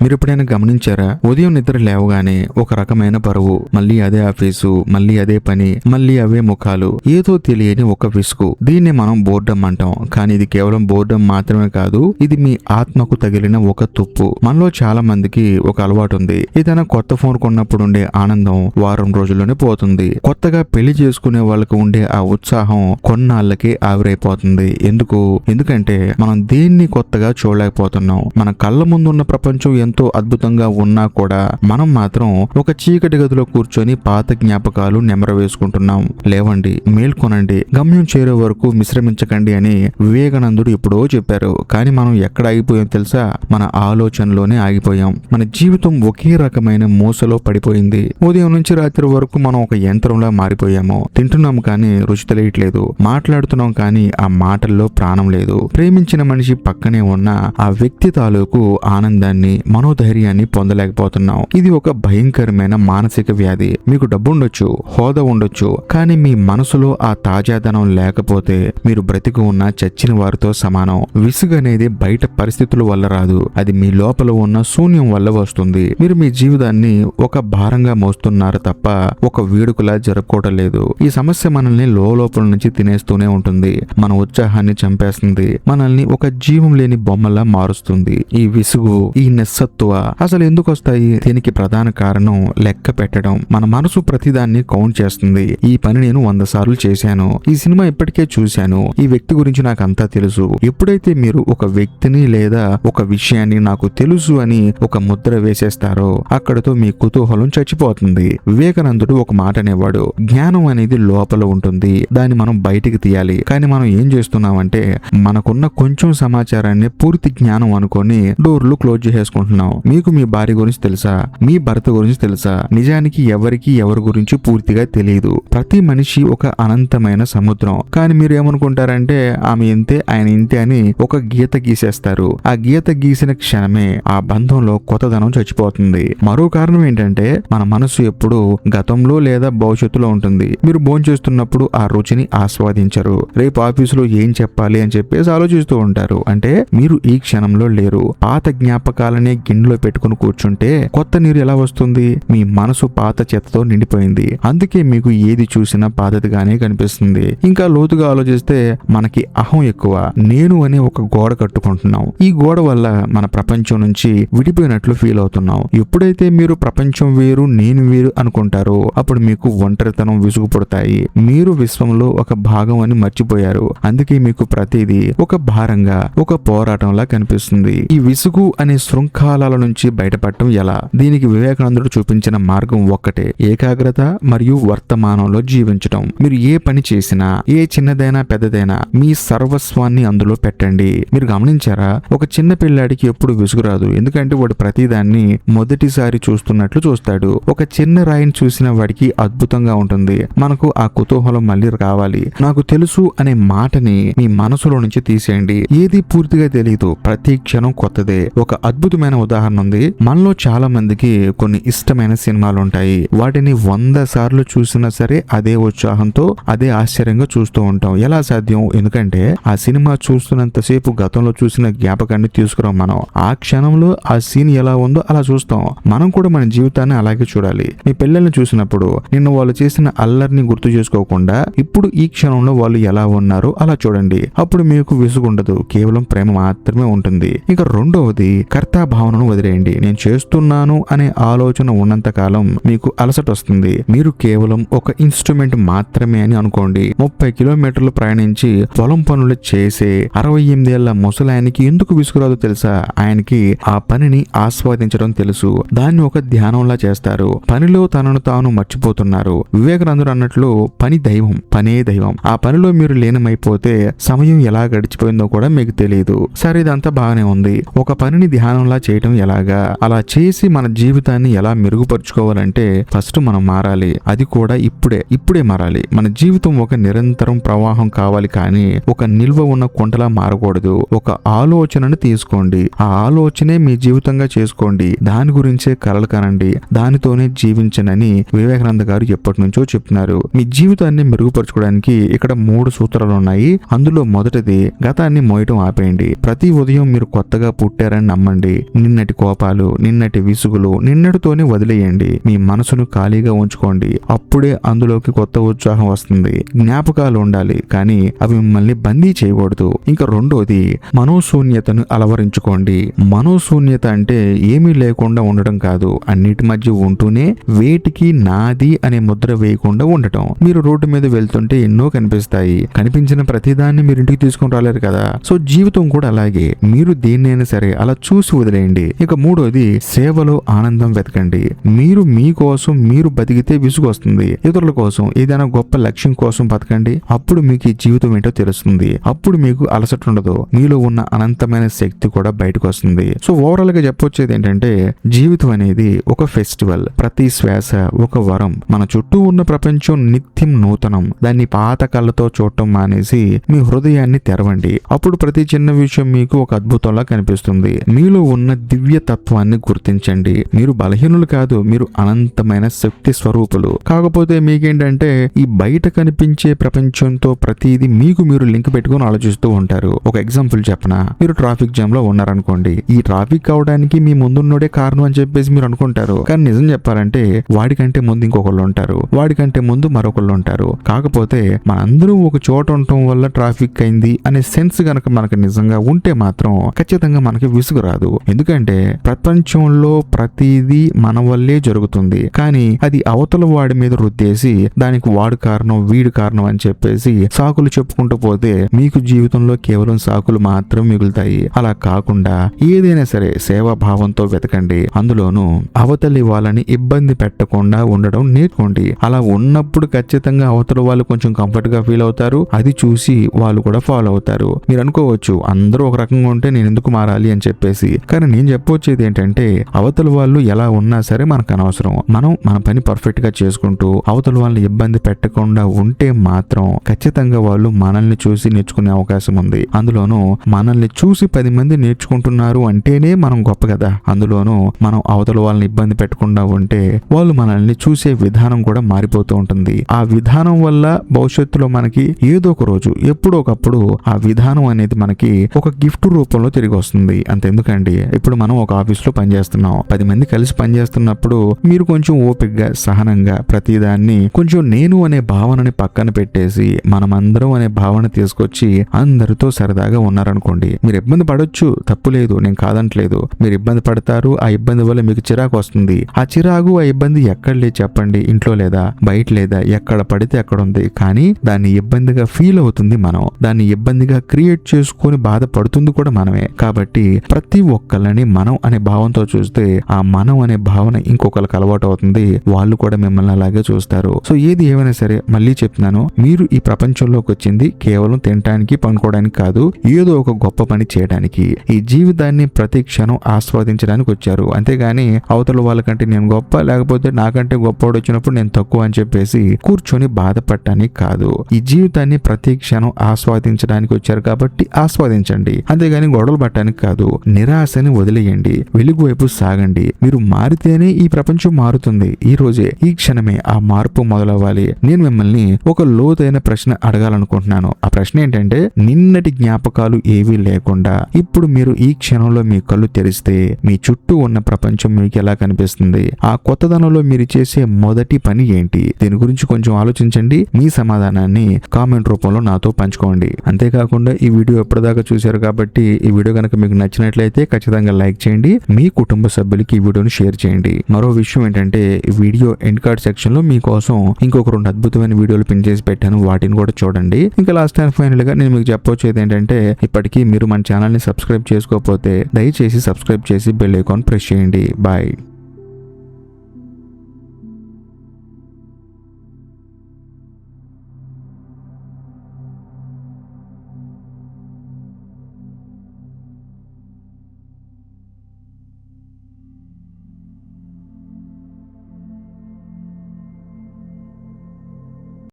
మీరు ఎప్పుడైనా గమనించారా? ఉదయం నిద్ర లేవగానే ఒక రకమైన బరువు, మళ్ళీ అదే ఆఫీసు, మళ్ళీ అదే పని, మళ్ళీ అవే ముఖాలు, ఏదో తెలియని ఒక విసుగు. దీన్ని మనం బోర్డమ్ అంటాం. కానీ ఇది కేవలం బోర్డమ్ మాత్రమే కాదు, ఇది మీ ఆత్మకు తగిలిన ఒక తుప్పు. మనలో చాలా మందికి ఒక అలవాటు ఉంది. ఏదైనా కొత్త ఫోన్ కొన్నప్పుడు ఉండే ఆనందం వారం రోజుల్లోనే పోతుంది. కొత్తగా పెళ్లి చేసుకునే వాళ్ళకి ఉండే ఆ ఉత్సాహం కొన్నాళ్ళకి ఆవిరైపోతుంది. ఎందుకంటే మనం దేన్ని కొత్తగా చూడలేకపోతున్నాం. మన కళ్ళ ముందున్న ప్రపంచం ఎంతో అద్భుతంగా ఉన్నా కూడా మనం మాత్రం ఒక చీకటి గదిలో కూర్చొని పాత జ్ఞాపకాలు నెమరవేసుకుంటున్నాం. లేవండి, మేల్కొనండి, గమ్యం చేరే వరకు విశ్రమించకండి అని వివేకానందుడు ఎప్పుడో చెప్పారు. కానీ మనం ఎక్కడ ఆగిపోయాం తెలుసా? మన ఆలోచనలోనే ఆగిపోయాం. మన జీవితం ఒకే రకమైన మూసలో పడిపోయింది. ఉదయం నుంచి రాత్రి వరకు మనం ఒక యంత్రంలా మారిపోయాము. తింటున్నాం కానీ రుచి తెలియట్లేదు, మాట్లాడుతున్నాం కానీ ఆ మాటల్లో ప్రాణం లేదు. ప్రేమించిన మనిషి పక్కనే ఉన్న ఆ వ్యక్తి తాలూకు ఆనందాన్ని, మనోధైర్యాన్ని పొందలేకపోతున్నాం. ఇది ఒక భయంకరమైన మానసిక వ్యాధి. మీకు డబ్బు ఉండొచ్చు, హోదా ఉండొచ్చు, కానీ మీ మనసులో ఆ తాజాదనం లేకపోతే మీరు బ్రతికి ఉన్న చచ్చిన వారితో సమానం. విసుగు అనేది బయట పరిస్థితుల వల్ల రాదు, అది మీ లోపల ఉన్న శూన్యం వల్ల వస్తుంది. మీరు మీ జీవితాన్ని ఒక భారంగా మోస్తున్నారు తప్ప ఒక వేడుకలా జరుపుకోవటం లేదు. ఈ సమస్య మనల్ని లోపల నుంచి తినేస్తూనే ఉంటుంది. మన ఉత్సాహాన్ని చంపేస్తుంది, మనల్ని ఒక జీవం లేని బొమ్మలా మారుస్తుంది. ఈ విసుగు, ఈ నిస్సత్తువ అసలు ఎందుకు వస్తాయి? దీనికి ప్రధాన కారణం లెక్క పెట్టడం. మన మనసు ప్రతిదాన్ని కౌంట్ చేస్తుంది. ఈ పని నేను 100 సార్లు చేశాను, ఈ సినిమా ఇప్పటికే చూశాను, ఈ వ్యక్తి గురించి నాకు అంతా తెలుసు. ఎప్పుడైతే మీరు ఒక వ్యక్తిని లేదా ఒక విషయాన్ని నాకు తెలుసు అని ఒక ముద్ర వేసేస్తారో అక్కడితో మీ కుతూహలం చచ్చిపోతుంది. వివేకానందుడు ఒక మాట అనేవాడు, జ్ఞానం అనేది లోపల ఉంటుంది, దాన్ని మనం బయటికి తీయాలి. కానీ మనం ఏం చేస్తున్నామంటే మనకున్న కొంచెం సమాచారాన్ని పూర్తి జ్ఞానం అనుకొని డోర్లు క్లోజ్ చేసుకుంటున్నాం. మీకు మీ భార్య గురించి తెలుసా? మీ భర్త గురించి తెలుసా? నిజానికి ఎవరికి ఎవరి గురించి పూర్తిగా తెలియదు. ప్రతి మనిషి ఒక అనంతమైన సముద్రం. కానీ మీరు ఏమనుకుంటారంటే ఆమె ఇంతే, ఆయన ఇంతే అని ఒక గీత గీసేస్తారు. ఆ గీత గీసిన క్షణమే ఆ బంధంలో కొత్తదనం చచ్చిపోతుంది. మరో కారణం ఏంటంటే మన మనసు ఎప్పుడు గతంలో లేదా భవిష్యత్తులో ఉంటుంది. మీరు భోంచేస్తున్నప్పుడు ఆ రుచిని ఆస్వాదించరు. రేపు ఆఫీసులో ఏం చెప్పాలి అని చెప్పేసి ఆలోచిస్తూ ఉంటారు. అంటే మీరు ఈ క్షణంలో లేరు. పాత జ్ఞాపకాలనే గిన్నెలో పెట్టుకుని కూర్చుంటే కొత్త నీరు ఎలా వస్తుంది? మీ మనసు పాత చెత్తతో నిండిపోయింది. అందుకే మీకు ఏది చూసినా పాతదిగానే కనిపిస్తుంది. ఇంకా లోతుగా ఆలోచిస్తే మనకి అహం ఎక్కువ. నేను అనే ఒక గోడ కట్టుకుంటున్నాం. ఈ గోడ వల్ల మన ప్రపంచం నుంచి విడిపోయినట్లు ఫీల్ అవుతున్నాం. ఎప్పుడైతే మీరు ప్రపంచం వేరు, నేను వేరు అనుకుంటారో అప్పుడు మీకు ఒంటరితనం, విసుగు పుడతాయి. మీరు విశ్వంలో ఒక భాగం అని మర్చిపోయారు. అందుకే మీకు ప్రతిదీ ఒక భారంగా, ఒక పోరాటంలా కనిపిస్తుంది. ఈ విసుగు అనే శృంఖలాల నుంచి బయటపడటం ఎలా? దీనికి వివేకానందుడు చూపించిన మార్గం ఒక్కటే, ఏకాగ్రత మరియు వర్తమానంలో జీవించటం. మీరు ఏ పని చేసినా, ఏ చిన్నదైనా పెద్దదైనా మీ సర్వస్వాన్ని అందులో పెట్టండి. మీరు గమనించారా? ఒక చిన్న పిల్లాడికి ఎప్పుడు విసుగు రాదు, ఎందుకంటే వాడు ప్రతిదాన్ని మొదటిసారి చూస్తున్నట్లు చూస్తాడు. ఒక చిన్న రాయిని చూసిన వాడికి అద్భుతంగా ఉంటుంది. మనకు ఆ కుతూహలం మళ్ళీ కావాలి. నాకు తెలుసు అనే మాటని మీ మనసులో నుంచి తీసేయండి. ఏది పూర్తిగా తెలియదు, ప్రతి క్షణం కొత్తదే. ఒక అద్భుతమైన ఉదాహరణ ఉంది. మనలో చాలా మందికి కొన్ని ఇష్టమైన సినిమాలు ఉంటాయి. వాటిని 100 సార్లు చూసినా సరే అదే ఉత్సాహంతో, అదే ఆశ్చర్యంగా చూస్తూ ఉంటాం. ఎలా సాధ్యం? ఎందుకంటే ఆ సినిమా చూస్తున్నంతసేపు గతంలో చూసిన జ్ఞాపకాన్ని తీసుకురాం. మనం ఆ క్షణంలో ఆ సీన్ ఎలా ఉందో అలా చూస్తాం. మనం కూడా మన జీవితాన్ని అలాగే చూడాలి. మీ పిల్లల్ని చూసినప్పుడు నిన్న వాళ్ళు చేసిన అల్లరిని గుర్తు చేసుకోకుండా ఇప్పుడు ఈ క్షణంలో వాళ్ళు ఎలా ఉన్నారో అలా చూడండి. అప్పుడు మీకు విసుగుండదు, కేవలం ప్రేమ మాత్రమే ఉంటుంది. ఇక రెండవది, కర్తా భావనను వదిలేయండి. నేను చేస్తున్నాను అనే ఆలోచన ఉన్నంత కాలం మీకు అలసట వస్తుంది. మీరు కేవలం ఒక ఇన్స్ట్రుమెంట్ మాత్రమే అని అనుకోండి. 30 కిలోమీటర్లు ప్రయాణించి పొలం పనులు చేసే 68 ఏళ్ల ముసలాయనికి ఎందుకు విసుగురాదు తెలుసా? ఆయనకి ఆ పనిని ఆస్వాదించడం తెలుసు. దాన్ని ఒక ధ్యానంలా చేస్తారు. పనిలో తనను తాను మర్చిపోతున్నారు. వివేకానందుడు అన్నట్లు పని దైవం, పనే దైవం. ఆ పనిలో మీరు లీనమైపోతే సమయం ఎలా గడిచిపోయిందో కూడా మీకు తెలియదు. సరే, ఇదంతా బాగానే ఉంది. ఒక పనిని ధ్యానంలా చేయటం ఎలాగా? అలా చేసి మన జీవితాన్ని ఎలా మెరుగుపరుచుకోవాలంటే ఫస్ట్ మనం మారాలి. అది కూడా ఇప్పుడే మారాలి. మన జీవితం ఒక నిరంతరం ప్రవాహం కావాలి, కానీ ఒక నిల్వ ఉన్న కుంటలా మారకూడదు. ఒక ఆలోచనను తీసుకోండి, ఆ ఆలోచనే మీ జీవితంగా చేసుకోండి. దాని గురించే కలలు కనండి, దానితోనే జీవించనని వివేకానంద గారు ఎప్పటి నుంచో చెప్తున్నారు. మీ జీవితాన్ని మెరుగుపరచుకోవడానికి ఇక్కడ 3 సూత్రాలు ఉన్నాయి. అందులో మొదటిది, గతాన్ని మోయటం ఆపేయండి. ప్రతి ఉదయం మీరు కొత్తగా పుట్టారని నమ్మండి. నిన్న నిన్నటి కోపాలు, నిన్నటి విసుగులు నిన్నటితోనే వదిలేయండి. మీ మనసును ఖాళీగా ఉంచుకోండి. అప్పుడే అందులోకి కొత్త ఉత్సాహం వస్తుంది. జ్ఞాపకాలు ఉండాలి, కానీ అవి మిమ్మల్ని బందీ చేయకూడదు. ఇంకా రెండోది, మనోశూన్యతను అలవరించుకోండి. మనోశూన్యత అంటే ఏమీ లేకుండా ఉండడం కాదు, అన్నిటి మధ్య ఉంటూనే వేటికి నాది అనే ముద్ర వేయకుండా ఉండటం. మీరు రోడ్డు మీద వెళ్తుంటే ఎన్నో కనిపిస్తాయి. కనిపించిన ప్రతిదాన్ని మీరు ఇంటికి తీసుకుని రాలేరు కదా. సో జీవితం కూడా అలాగే. మీరు దేన్నైనా సరే అలా చూసి వదిలేయండి. ఇక మూడోది, సేవలో ఆనందం వెతకండి. మీరు మీకోసం మీరు బతికితే విసుగు వస్తుంది. ఇతరుల కోసం, ఏదైనా గొప్ప లక్ష్యం కోసం బతకండి. అప్పుడు మీకు ఈ జీవితం ఏంటో తెలుస్తుంది. అప్పుడు మీకు అలసట ఉండదు. మీలో ఉన్న అనంతమైన శక్తి కూడా బయటకు వస్తుంది. సో ఓవరాల్ గా చెప్పొచ్చేది ఏంటంటే, జీవితం అనేది ఒక ఫెస్టివల్. ప్రతి శ్వాస ఒక వరం. మన చుట్టూ ఉన్న ప్రపంచం నిత్యం నూతనం. దాన్ని పాత కళ్ళతో చూడటం మానేసి మీ హృదయాన్ని తెరవండి. అప్పుడు ప్రతి చిన్న విషయం మీకు ఒక అద్భుతంలా కనిపిస్తుంది. మీలో ఉన్న దివ్య తత్వాన్ని గుర్తించండి. మీరు బలహీనులు కాదు, మీరు అనంతమైన శక్తి స్వరూపులు. కాకపోతే మీకేంటంటే ఈ బయట కనిపించే ప్రపంచంతో ప్రతిదీ మీకు మీరు లింక్ పెట్టుకుని ఆలోచిస్తూ ఉంటారు. ఒక ఎగ్జాంపుల్ చెప్పనా, మీరు ట్రాఫిక్ జామ్ లో ఉన్నారనుకోండి. ఈ ట్రాఫిక్ అవడానికి మీ ముందున్నోడే కారణం అని చెప్పేసి మీరు అనుకుంటారు. కానీ నిజం చెప్పాలంటే వాడికంటే ముందు ఇంకొకళ్ళు ఉంటారు, వాడికంటే ముందు మరొకళ్ళు ఉంటారు. కాకపోతే మనందరూ ఒక చోట ఉండటం వల్ల ట్రాఫిక్ అయింది అనే సెన్స్ గనక మనకు నిజంగా ఉంటే మాత్రం ఖచ్చితంగా మనకి విసుగు రాదు. ఎందుకంటే ప్రపంచంలో ప్రతిదీ మన వల్లే జరుగుతుంది, కానీ అది అవతల వాడి మీద రుద్దేసి దానికి వాడు కారణం వీడు కారణం అని చెప్పేసి సాకులు చెప్పుకుంటూ పోతే మీకు జీవితంలో కేవలం సాకులు మాత్రం మిగులుతాయి. అలా కాకుండా ఏదైనా సరే సేవాభావంతో వెతకండి. అందులోనూ అవతలి వాళ్ళని ఇబ్బంది పెట్టకుండా ఉండడం నేర్చుకోండి. అలా ఉన్నప్పుడు ఖచ్చితంగా అవతల వాళ్ళు కొంచెం కంఫర్ట్ గా ఫీల్ అవుతారు. అది చూసి వాళ్ళు కూడా ఫాలో అవుతారు. మీరు అనుకోవచ్చు, అందరూ ఒక రకంగా ఉంటే నేను ఎందుకు మారాలి అని చెప్పేసి. కానీ నేను చెప్పొచ్చేది ఏంటంటే, అవతల వాళ్ళు ఎలా ఉన్నా సరే మనకు అనవసరం. మనం మన పని పర్ఫెక్ట్ గా చేసుకుంటూ అవతల వాళ్ళని ఇబ్బంది పెట్టకుండా ఉంటే మాత్రం ఖచ్చితంగా వాళ్ళు మనల్ని చూసి నేర్చుకునే అవకాశం ఉంది. అందులోనూ మనల్ని చూసి 10 మంది నేర్చుకుంటున్నారు అంటేనే మనం గొప్ప కదా. అందులోనూ మనం అవతల వాళ్ళని ఇబ్బంది పెట్టకుండా ఉంటే వాళ్ళు మనల్ని చూసే విధానం కూడా మారిపోతూ ఉంటుంది. ఆ విధానం వల్ల భవిష్యత్తులో మనకి ఏదో ఒక రోజు ఎప్పుడో ఒకప్పుడు ఆ విధానం అనేది మనకి ఒక గిఫ్ట్ రూపంలో తిరిగి వస్తుంది. అంతెందుకండి, ఇప్పుడు మనం ఒక ఆఫీస్ లో పనిచేస్తున్నాం. 10 మంది కలిసి పనిచేస్తున్నప్పుడు మీరు కొంచెం ఓపికగా, సహనంగా ప్రతిదాన్ని కొంచెం నేను అనే భావనని పక్కన పెట్టేసి మనమందరం అనే భావన తీసుకొచ్చి అందరితో సరదాగా ఉన్నారనుకోండి, మీరు ఇబ్బంది పడొచ్చు, తప్పు లేదు, నేను కాదంటలేదు. మీరు ఇబ్బంది పడతారు. ఆ ఇబ్బంది వల్ల మీకు చిరాకు వస్తుంది. ఆ చిరాకు, ఆ ఇబ్బంది ఎక్కడ లేదు చెప్పండి? ఇంట్లో లేదా, బయట లేదా, ఎక్కడ పడితే అక్కడ ఉంది. కానీ దాన్ని ఇబ్బందిగా ఫీల్ అవుతుంది మనం. దాన్ని ఇబ్బందిగా క్రియేట్ చేసుకొని బాధపడుతుంది కూడా మనమే. కాబట్టి ప్రతి ఒక్కళ్ళని మనం అనే భావంతో చూస్తే ఆ మనం అనే భావన ఇంకొకరికి అలవాటు అవుతుంది. వాళ్ళు కూడా మిమ్మల్ని అలాగే చూస్తారు. సో ఏది ఏమైనా సరే మళ్ళీ చెప్తున్నాను, మీరు ఈ ప్రపంచంలోకి వచ్చింది కేవలం తినడానికి, పనుకోవడానికి కాదు, ఏదో ఒక గొప్ప పని చేయడానికి. ఈ జీవితాన్ని ప్రతి క్షణం ఆస్వాదించడానికి వచ్చారు. అంతేగాని అవతల వాళ్ళకంటే నేను గొప్ప, లేకపోతే నాకంటే గొప్పవాడు వచ్చినప్పుడు నేను తక్కువ అని చెప్పేసి కూర్చొని బాధపడటానికి కాదు. ఈ జీవితాన్ని ప్రతి క్షణం ఆస్వాదించడానికి వచ్చారు కాబట్టి ఆస్వాదించండి. అంతేగాని గొడవలు పట్టడానికి కాదు. నిరాశని వదిలేయండి, వెలుగు వైపు సాగండి. మీరు మారితేనే ఈ ప్రపంచం మారుతుంది. ఈ రోజే, ఈ క్షణమే ఆ మార్పు మొదలవ్వాలి. నేను మిమ్మల్ని ఒక లోతైన ప్రశ్న అడగాలనుకుంటున్నాను. ఆ ప్రశ్న ఏంటంటే, నిన్నటి జ్ఞాపకాలు ఏవీ లేకుండా ఇప్పుడు మీరు ఈ క్షణంలో మీ కళ్ళు తెరిస్తే మీ చుట్టూ ఉన్న ప్రపంచం మీకు ఎలా కనిపిస్తుంది? ఆ కొత్తదనంలో మీరు చేసే మొదటి పని ఏంటి? దీని గురించి కొంచెం ఆలోచించండి. మీ సమాధానాన్ని కామెంట్ రూపంలో నాతో పంచుకోండి. అంతేకాకుండా ఈ వీడియో ఎప్పటిదాకా చూశారు కాబట్టి ఈ వీడియో కనుక మీకు నచ్చినట్లయితే ఖచ్చితంగా లైక్ చేయండి. మీ కుటుంబ సభ్యులకి ఈ వీడియోని షేర్ చేయండి. మరో విషయం ఏంటంటే, వీడియో ఎండ్ కార్డ్ సెక్షన్ లో మీకోసం ఇంకొక 2 అద్భుతమైన వీడియోలు పిన్ చేసి పెట్టాను. వాటిని కూడా చూడండి. ఇంకా లాస్ట్ అండ్ ఫైనల్ గా నేను మీకు చెప్పొచ్చేది ఏంటంటే, ఇప్పటికీ మీరు మన ఛానల్ ని సబ్స్క్రైబ్ చేసుకోకపోతే దయచేసి సబ్స్క్రైబ్ చేసి బెల్ ఐకాన్ ప్రెస్ చేయండి. బాయ్.